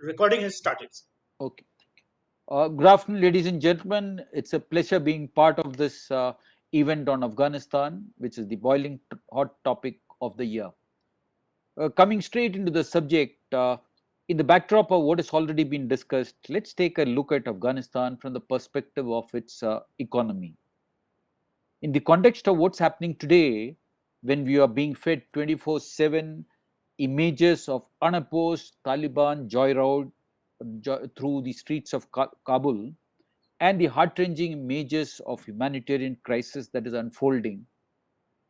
Recording has started. Okay. Good afternoon, ladies and gentlemen. It's a pleasure being part of this event on Afghanistan, which is the boiling hot topic of the year. Coming straight into the subject, in the backdrop of what has already been discussed, let's take a look at Afghanistan from the perspective of its economy. In the context of what's happening today, when we are being fed 24/7 images of unopposed Taliban through the streets of Kabul, and the heart-wrenching images of humanitarian crisis that is unfolding,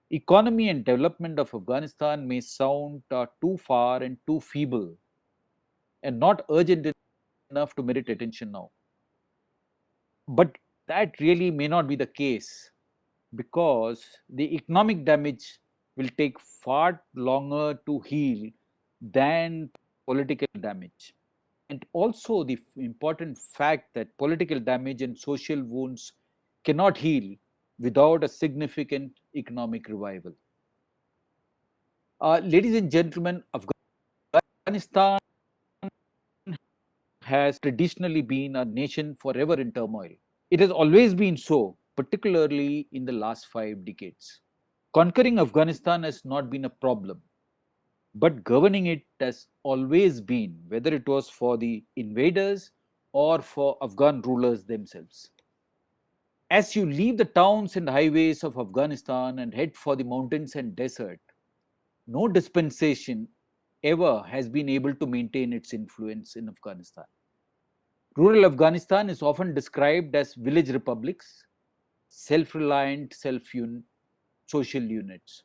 economy and development of Afghanistan may sound too far and too feeble and not urgent enough to merit attention now. But that really may not be the case, because the economic damage will take far longer to heal than political damage. And also the important fact that political damage and social wounds cannot heal without a significant economic revival. Ladies and gentlemen, Afghanistan has traditionally been a nation forever in turmoil. It has always been so, particularly in the last 5 decades. Conquering Afghanistan has not been a problem, but governing it has always been, whether it was for the invaders or for Afghan rulers themselves. As you leave the towns and highways of Afghanistan and head for the mountains and desert, no dispensation ever has been able to maintain its influence in Afghanistan. Rural Afghanistan is often described as village republics, self reliant, social units.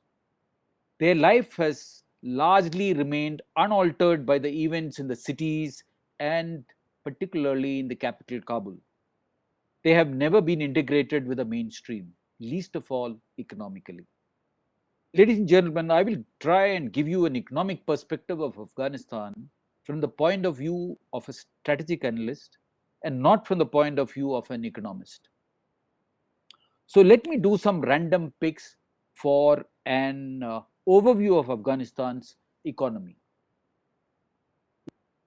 Their life has largely remained unaltered by the events in the cities and particularly in the capital, Kabul. They have never been integrated with the mainstream, least of all economically. Ladies and gentlemen, I will try and give you an economic perspective of Afghanistan from the point of view of a strategic analyst and not from the point of view of an economist. So let me do some random picks for an overview of Afghanistan's economy.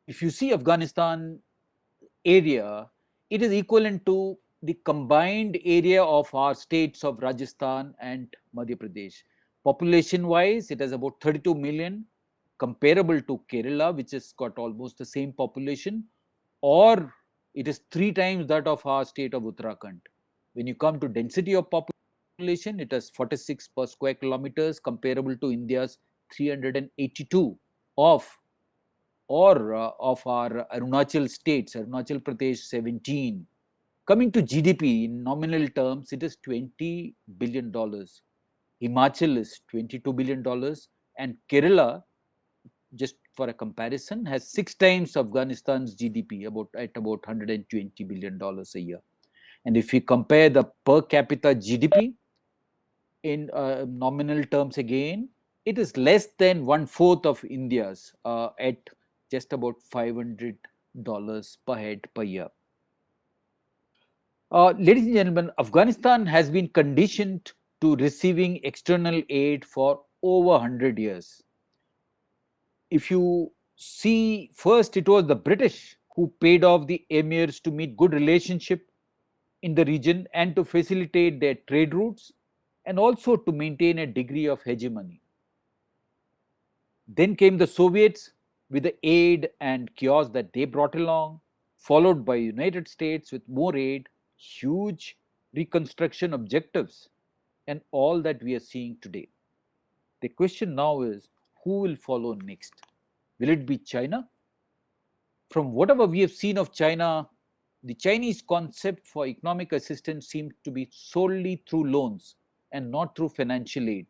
If you see Afghanistan area, it is equivalent to the combined area of our states of Rajasthan and Madhya Pradesh. Population wise, it has about 32 million, comparable to Kerala, which has got almost the same population, or it is 3 times that of our state of Uttarakhand. When you come to density of population, it has 46 per square kilometers, comparable to India's 382 of of our Arunachal states, Arunachal Pradesh 17. Coming to GDP in nominal terms, it is $20 billion. Himachal is $22 billion, and Kerala, just for a comparison, has 6 times Afghanistan's GDP, at about $120 billion a year. And if we compare the per capita GDP in nominal terms again, it is less than one-fourth of India's at just about $500 per head per year. Ladies and gentlemen, Afghanistan has been conditioned to receiving external aid for over 100 years. If you see, first it was the British who paid off the emirs to meet good relationship in the region and to facilitate their trade routes and also to maintain a degree of hegemony. Then came the Soviets with the aid and chaos that they brought along, followed by United States with more aid, huge reconstruction objectives, and all that we are seeing today. The question now is, who will follow next? Will it be China? From whatever we have seen of China, the Chinese concept for economic assistance seems to be solely through loans and not through financial aid.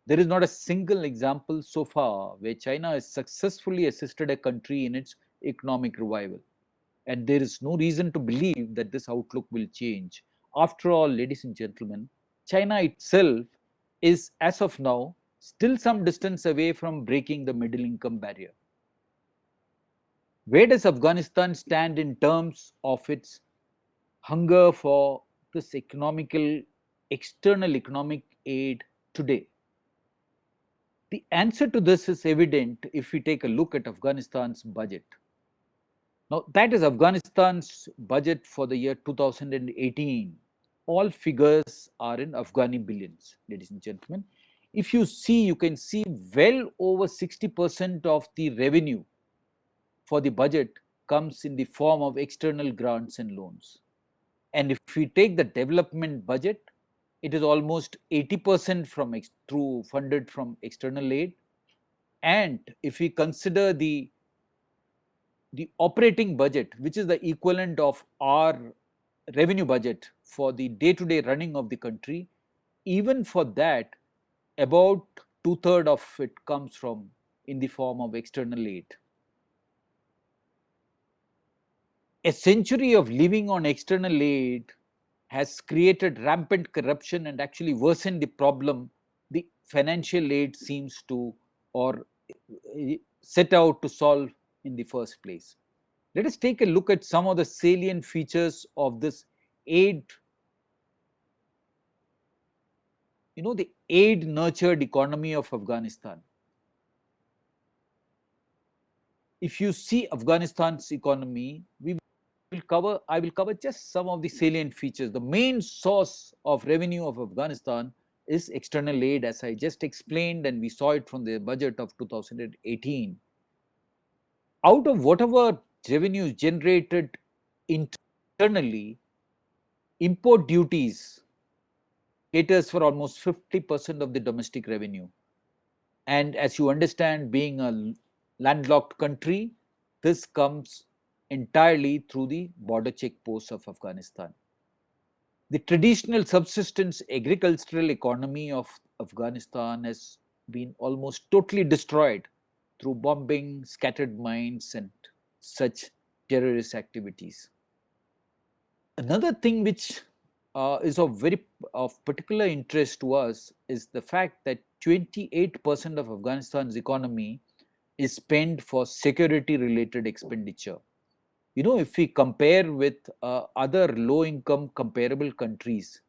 There is not a single example so far where China has successfully assisted a country in its economic revival. And there is no reason to believe that this outlook will change. After all, ladies and gentlemen, China itself is, as of now, still some distance away from breaking the middle income barrier. Where does Afghanistan stand in terms of its hunger for this external economic aid today? The answer to this is evident if we take a look at Afghanistan's budget. Now, that is Afghanistan's budget for the year 2018. All figures are in Afghani billions, ladies and gentlemen. If you see, you can see well over 60% of the revenue for the budget comes in the form of external grants and loans. And if we take the development budget, it is almost 80% from through funded from external aid. And if we consider the operating budget, which is the equivalent of our revenue budget for the day-to-day running of the country, even for that, about two-thirds of it comes from in the form of external aid. A century of living on external aid has created rampant corruption and actually worsened the problem the financial aid seems to or set out to solve in the first place. Let us take a look at some of the salient features of this aid, the aid nurtured economy of Afghanistan. If you see Afghanistan's economy, I will cover just some of the salient features. The main source of revenue of Afghanistan is external aid, as I just explained, and we saw it from the budget of 2018. Out of whatever revenue generated internally, import duties caters for almost 50% of the domestic revenue. And as you understand, being a landlocked country, this comes entirely through the border checkposts of Afghanistan. The traditional subsistence agricultural economy of Afghanistan has been almost totally destroyed through bombing, scattered mines, and such terrorist activities. Another thing which is of particular interest to us is the fact that 28% of Afghanistan's economy is spent for security related expenditure. If we compare with other low income comparable countries,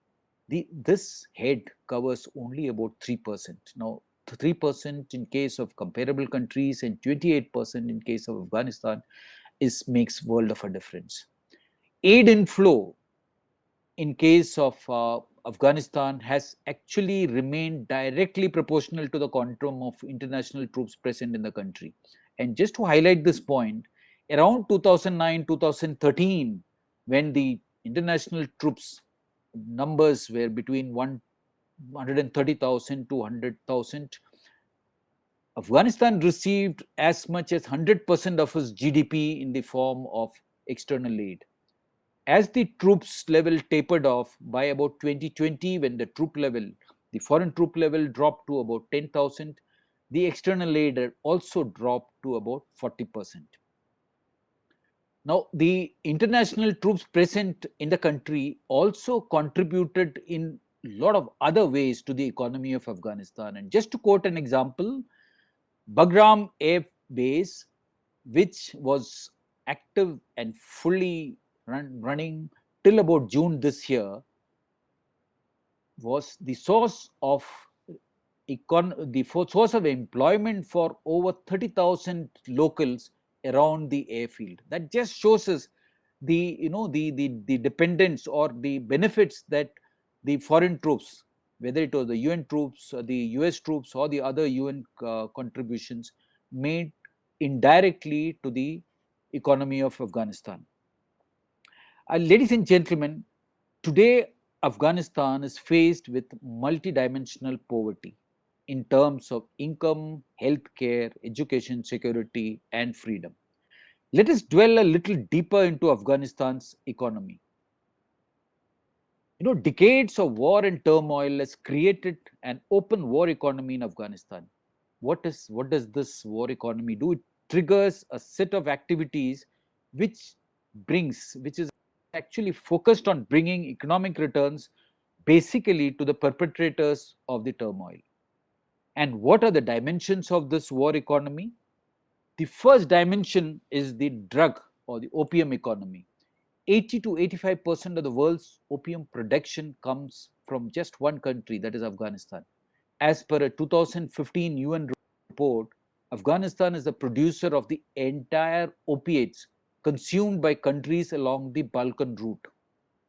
this head covers only about 3%. Now, 3% in case of comparable countries and 28% in case of Afghanistan makes world of a difference. Aid inflow in case of Afghanistan has actually remained directly proportional to the quantum of international troops present in the country. And just to highlight this point, around 2009, 2013, when the international troops numbers were between 130,000 to 100,000, Afghanistan received as much as 100% of its GDP in the form of external aid. As the troops level tapered off by about 2020, when the foreign troop level dropped to about 10,000, the external aid also dropped to about 40%. Now, the international troops present in the country also contributed in a lot of other ways to the economy of Afghanistan. And just to quote an example, Bagram Air Base, which was active and fully running till about June this year, was the source of source of employment for over 30,000 locals around the airfield. That just shows us the dependence or the benefits that the foreign troops, whether it was the UN troops or the US troops or the other UN contributions, made indirectly to the economy of Afghanistan. Ladies and gentlemen, today Afghanistan is faced with multidimensional poverty in terms of income, healthcare, education, security, and freedom. Let us dwell a little deeper into Afghanistan's economy. Decades of war and turmoil has created an open war economy in Afghanistan. What does this war economy do? It triggers a set of activities which is actually focused on bringing economic returns basically to the perpetrators of the turmoil. And what are the dimensions of this war economy? The first dimension is the drug or the opium economy. 80 to 85% of the world's opium production comes from just one country, that is Afghanistan. As per a 2015 UN report, Afghanistan is the producer of the entire opiates consumed by countries along the Balkan route.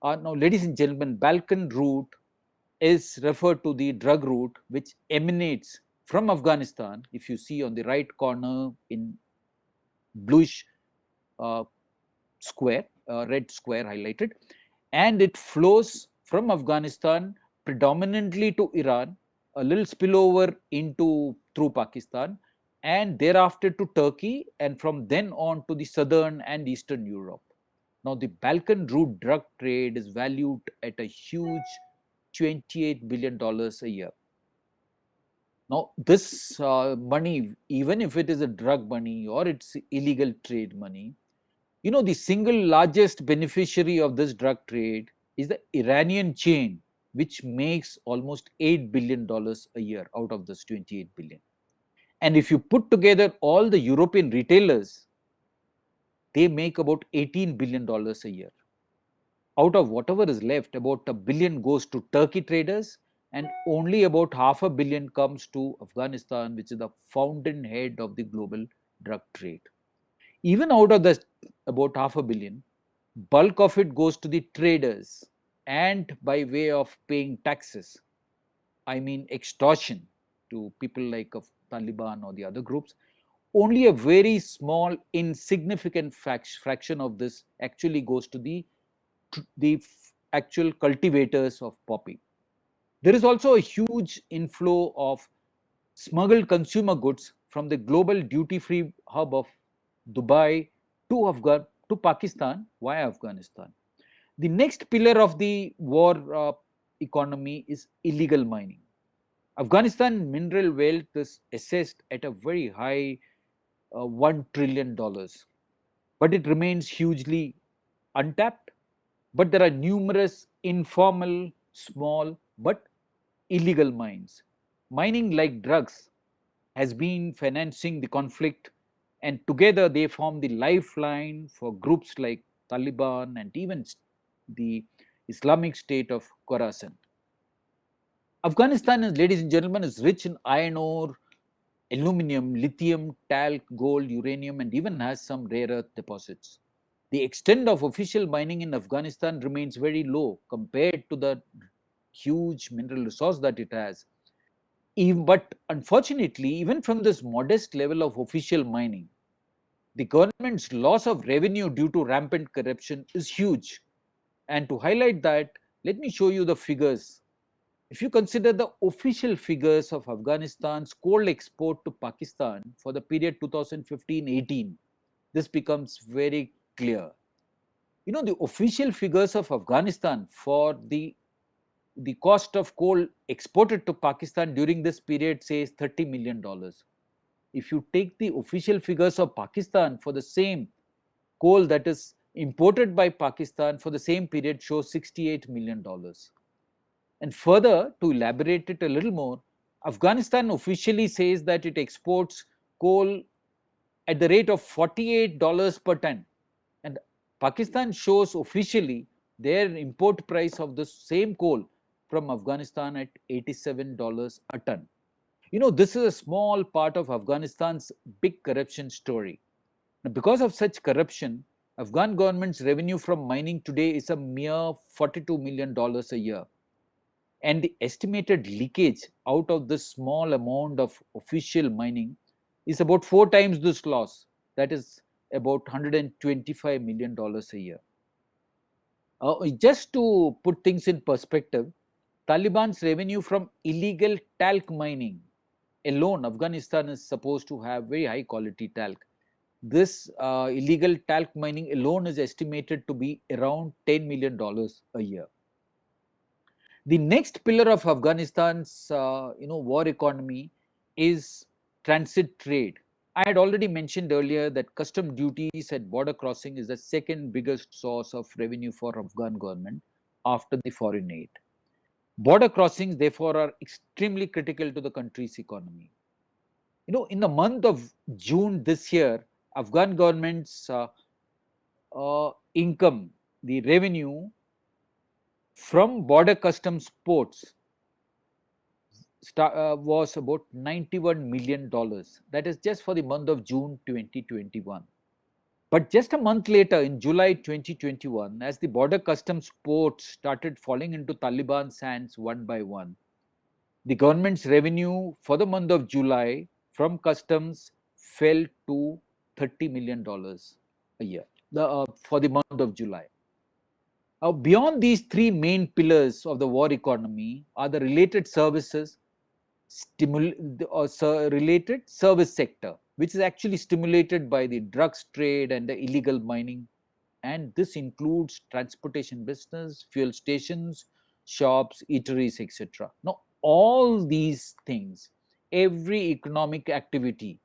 Now, ladies and gentlemen, Balkan route is referred to the drug route which emanates from Afghanistan. If you see on the right corner in bluish uh, square, red square highlighted, and it flows from Afghanistan predominantly to Iran, a little spillover into through Pakistan, and thereafter to Turkey, and from then on to the southern and eastern Europe. Now, the Balkan route drug trade is valued at a huge $28 billion a year. Now, this money, even if it is a drug money or it's illegal trade money, the single largest beneficiary of this drug trade is the Iranian chain, which makes almost $8 billion a year out of this 28 billion. And if you put together all the European retailers, they make about $18 billion a year. Out of whatever is left, about $1 billion goes to Turkey traders, and only about $500 million comes to Afghanistan, which is the fountainhead of the global drug trade. Even out of the about $500 million, bulk of it goes to the traders and by way of paying taxes. I mean extortion to people like of Taliban or the other groups. Only a very small, insignificant fraction of this actually goes to the actual cultivators of poppy. There is also a huge inflow of smuggled consumer goods from the global duty-free hub of Dubai to Pakistan via Afghanistan. The next pillar of the war economy is illegal mining. Afghanistan mineral wealth is assessed at a very high $1 trillion, but it remains hugely untapped. But there are numerous informal, small, but illegal mines. Mining, like drugs, has been financing the conflict, and together they form the lifeline for groups like Taliban and even the Islamic State of Khorasan. Afghanistan, ladies and gentlemen, is rich in iron ore, aluminum, lithium, talc, gold, uranium, and even has some rare earth deposits. The extent of official mining in Afghanistan remains very low compared to the huge mineral resource that it has. But unfortunately, even from this modest level of official mining, the government's loss of revenue due to rampant corruption is huge. And to highlight that, let me show you the figures. If you consider the official figures of Afghanistan's coal export to Pakistan for the period 2015-18, this becomes very clear. The official figures of Afghanistan for the cost of coal exported to Pakistan during this period says $30 million. If you take the official figures of Pakistan for the same coal that is imported by Pakistan for the same period shows $68 million. And further, to elaborate it a little more, Afghanistan officially says that it exports coal at the rate of $48 per ton. And Pakistan shows officially their import price of the same coal from Afghanistan at $87 a ton. This is a small part of Afghanistan's big corruption story. Now, because of such corruption, Afghan government's revenue from mining today is a mere $42 million a year. And the estimated leakage out of this small amount of official mining is about 4 times this loss. That is about $125 million a year. Just to put things in perspective, Taliban's revenue from illegal talc mining alone, Afghanistan is supposed to have very high quality talc. This illegal talc mining alone is estimated to be around $10 million a year. The next pillar of Afghanistan's war economy is transit trade. I had already mentioned earlier that custom duties at border crossing is the second biggest source of revenue for Afghan government after the foreign aid. Border crossings, therefore, are extremely critical to the country's economy. In the month of June this year, Afghan government's income, the revenue from border customs ports was about $91 million. That is just for the month of June 2021. But just a month later, in July 2021, as the border customs ports started falling into Taliban's hands one by one, the government's revenue for the month of July from customs fell to $30 million a year for the month of July. Beyond these three main pillars of the war economy are the related services, related service sector, which is actually stimulated by the drugs trade and the illegal mining. And this includes transportation business, fuel stations, shops, eateries, etc. Now, all these things, every economic activity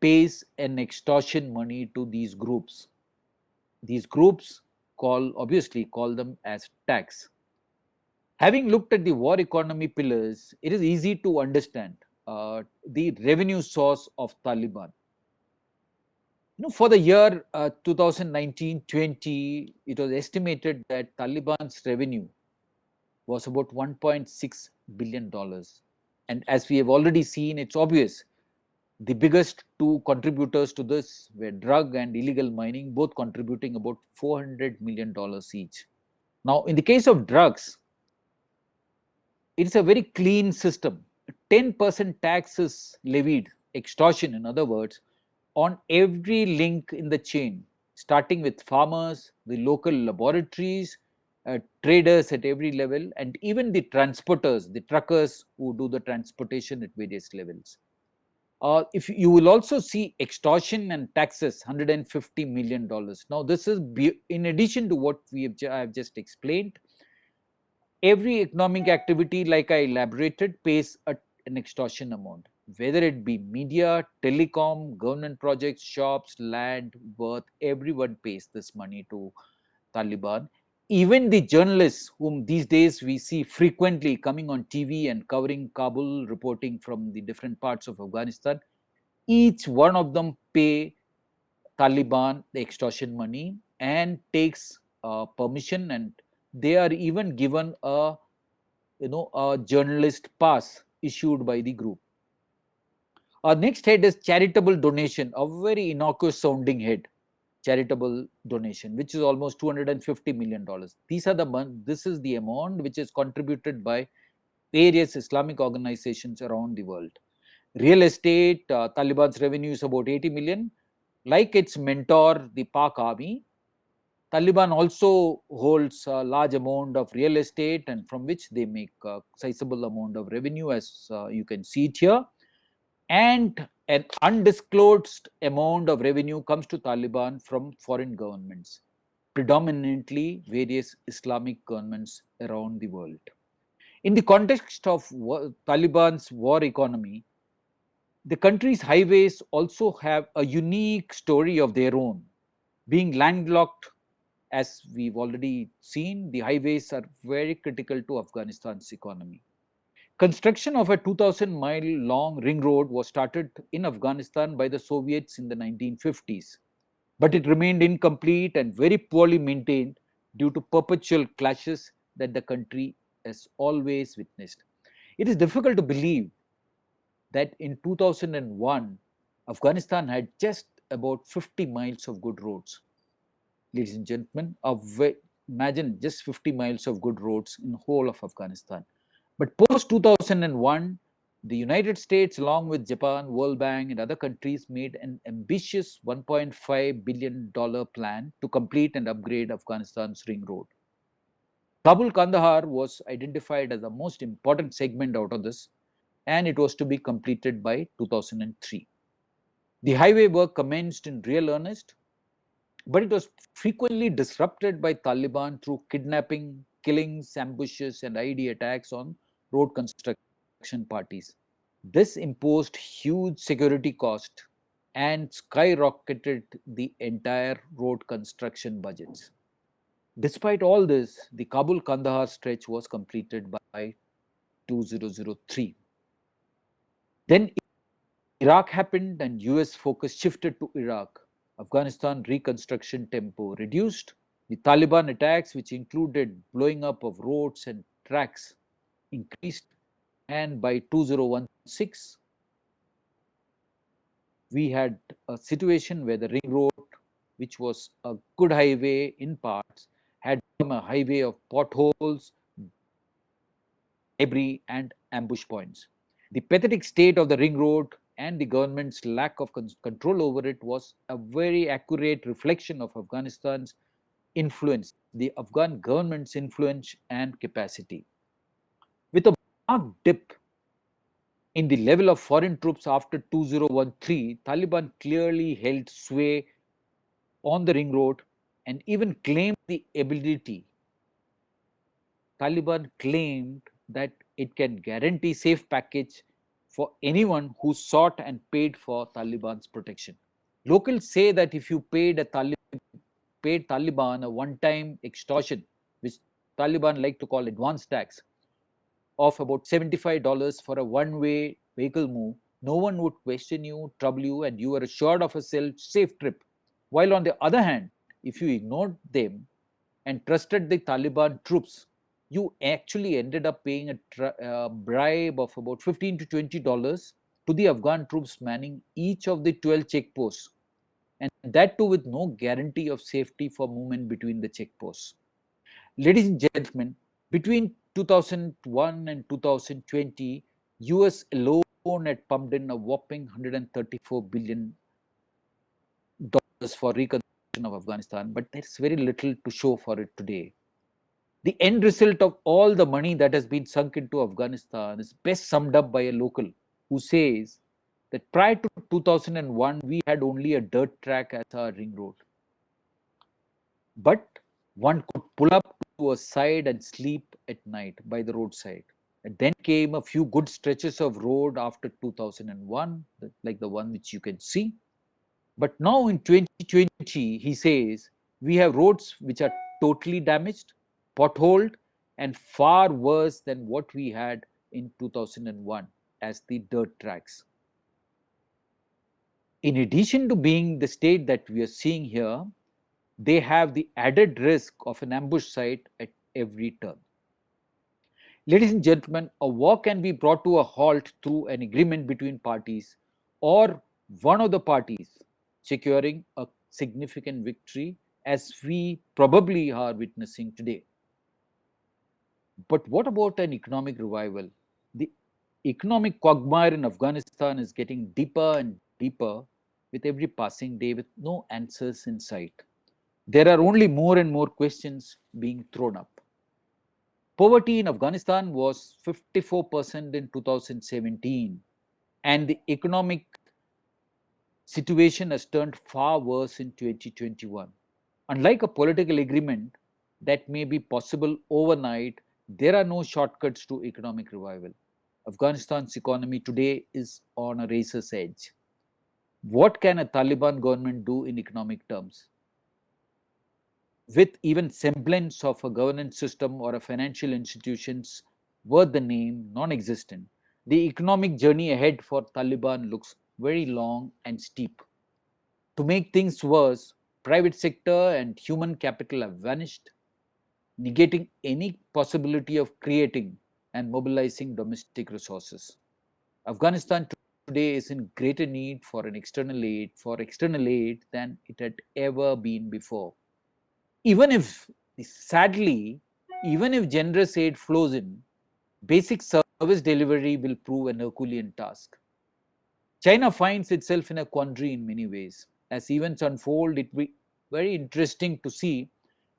pays an extortion money to these groups. These groups obviously call them as tax. Having looked at the war economy pillars, it is easy to understand the revenue source of Taliban. For the year 2019-20, it was estimated that Taliban's revenue was about $1.6 billion. And as we have already seen, it's obvious the biggest two contributors to this were drug and illegal mining, both contributing about $400 million each. Now, in the case of drugs, it's a very clean system. 10% tax is levied, extortion, in other words, on every link in the chain, starting with farmers, the local laboratories, traders at every level, and even the transporters, the truckers who do the transportation at various levels. If you will also see extortion and taxes, $150 million. Now, this is in addition to what I have just explained. Every economic activity, like I elaborated, pays an extortion amount, whether it be media, telecom, government projects, shops, land, worth, everyone pays this money to Taliban. Even the journalists, whom these days we see frequently coming on TV and covering Kabul, reporting from the different parts of Afghanistan, each one of them pay Taliban the extortion money and takes permission, and they are even given a journalist pass issued by the group. Our next head is charitable donation, a very innocuous sounding head, charitable donation, which is almost $250 million. This is the amount which is contributed by various Islamic organizations around the world. Real estate, Taliban's revenue is about 80 million. Like its mentor, the Pak Army, Taliban also holds a large amount of real estate, and from which they make a sizable amount of revenue, as you can see it here. And an undisclosed amount of revenue comes to Taliban from foreign governments, predominantly various Islamic governments around the world. In the context of Taliban's war economy, the country's highways also have a unique story of their own. Being landlocked, as we've already seen, the highways are very critical to Afghanistan's economy. Construction of a 2,000-mile long ring road was started in Afghanistan by the Soviets in the 1950s, but it remained incomplete and very poorly maintained due to perpetual clashes that the country has always witnessed. It is difficult to believe that in 2001, Afghanistan had just about 50 miles of good roads. Ladies and gentlemen, imagine just 50 miles of good roads in the whole of Afghanistan. But post 2001, the United States, along with Japan, World Bank, and other countries, made an ambitious $1.5 billion plan to complete and upgrade Afghanistan's ring road. Kabul Kandahar was identified as the most important segment out of this, and it was to be completed by 2003. The highway work commenced in real earnest, but it was frequently disrupted by Taliban through kidnapping, killings, ambushes, and IED attacks on road construction parties. This imposed huge security cost and skyrocketed the entire road construction budgets. Despite all this, the Kabul Kandahar stretch was completed by 2003. Then Iraq happened and US focus shifted to Iraq. Afghanistan reconstruction tempo reduced. The Taliban attacks, which included blowing up of roads and tracks, increased. And by 2016, We had a situation where the ring road, which was a good highway in parts, had become a highway of potholes, debris, and ambush points. The pathetic state of the ring road and the government's lack of control over it was a very accurate reflection of Afghanistan's influence, the Afghan government's influence and capacity. With a marked dip in the level of foreign troops after 2013, Taliban clearly held sway on the ring road and even claimed the ability. Taliban claimed that it can guarantee safe package for anyone who sought and paid for Taliban's protection. Locals say that if you paid Taliban a one-time extortion, which Taliban like to call advance tax, of about $75 for a one-way vehicle move, no one would question you, trouble you, and you are assured of a safe trip. While on the other hand, if you ignored them and trusted the Taliban troops, you actually ended up paying a bribe of about $15 to $20 to the Afghan troops manning each of the 12 checkposts, and that too with no guarantee of safety for movement between the checkposts. Ladies and gentlemen, between 2001 and 2020, US alone had pumped in a whopping $134 billion for reconstruction of Afghanistan, but there's very little to show for it today. The end result of all the money that has been sunk into Afghanistan is best summed up by a local who says that prior to 2001, we had only a dirt track as our ring road. But one could pull up to a side and sleep at night by the roadside. And then came a few good stretches of road after 2001, like the one which you can see. But now in 2020, he says, we have roads which are totally damaged, potholed, and far worse than what we had in 2001 as the dirt tracks. In addition to being the state that we are seeing here, they have the added risk of an ambush site at every turn. Ladies and gentlemen, a war can be brought to a halt through an agreement between parties or one of the parties securing a significant victory, as we probably are witnessing today. But what about an economic revival? The economic quagmire in Afghanistan is getting deeper and deeper with every passing day with no answers in sight. There are only more and more questions being thrown up. Poverty in Afghanistan was 54% in 2017, and the economic situation has turned far worse in 2021. Unlike a political agreement that may be possible overnight, there are no shortcuts to economic revival. Afghanistan's economy today is on a razor's edge. What can a Taliban government do in economic terms? With even semblance of a governance system or a financial institutions worth the name non-existent, the economic journey ahead for Taliban looks very long and steep. To make things worse, private sector and human capital have vanished, negating any possibility of creating and mobilizing domestic resources. Afghanistan today is in greater need for external aid than it had ever been before. Even if, sadly, even if generous aid flows in, basic service delivery will prove an Herculean task. China finds itself in a quandary in many ways. As events unfold, it will be very interesting to see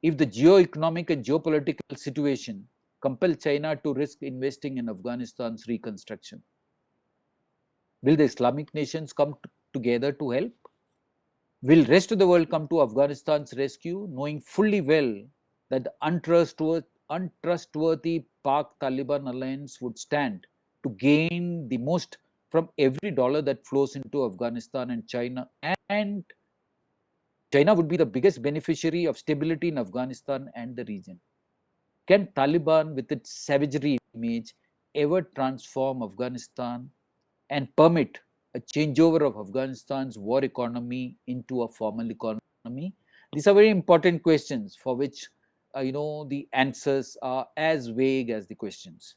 if the geo-economic and geopolitical situation compel China to risk investing in Afghanistan's reconstruction. Will the Islamic nations come together to help? Will rest of the world come to Afghanistan's rescue, knowing fully well that the untrustworthy Pak-Taliban alliance would stand to gain the most from every dollar that flows into Afghanistan, and China would be the biggest beneficiary of stability in Afghanistan and the region. Can Taliban, with its savagery image, ever transform Afghanistan and permit a changeover of Afghanistan's war economy into a formal economy? These are very important questions for which the answers are as vague as the questions.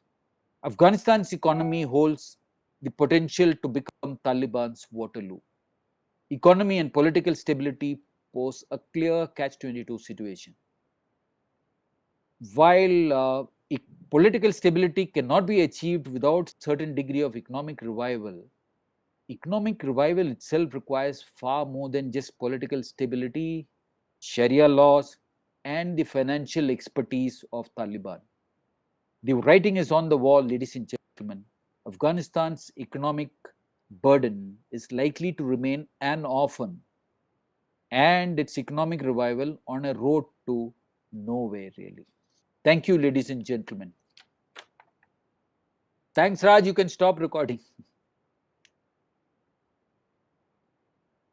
Afghanistan's economy holds the potential to become Taliban's Waterloo. economy and political stability pose a clear catch-22 situation. While political stability cannot be achieved without certain degree of economic revival itself requires far more than just political stability, Sharia laws, and the financial expertise of Taliban. The writing is on the wall, ladies and gentlemen. Afghanistan's economic burden is likely to remain an orphan, and its economic revival on a road to nowhere, really. Thank you, ladies and gentlemen. Thanks, Raj. You can stop recording.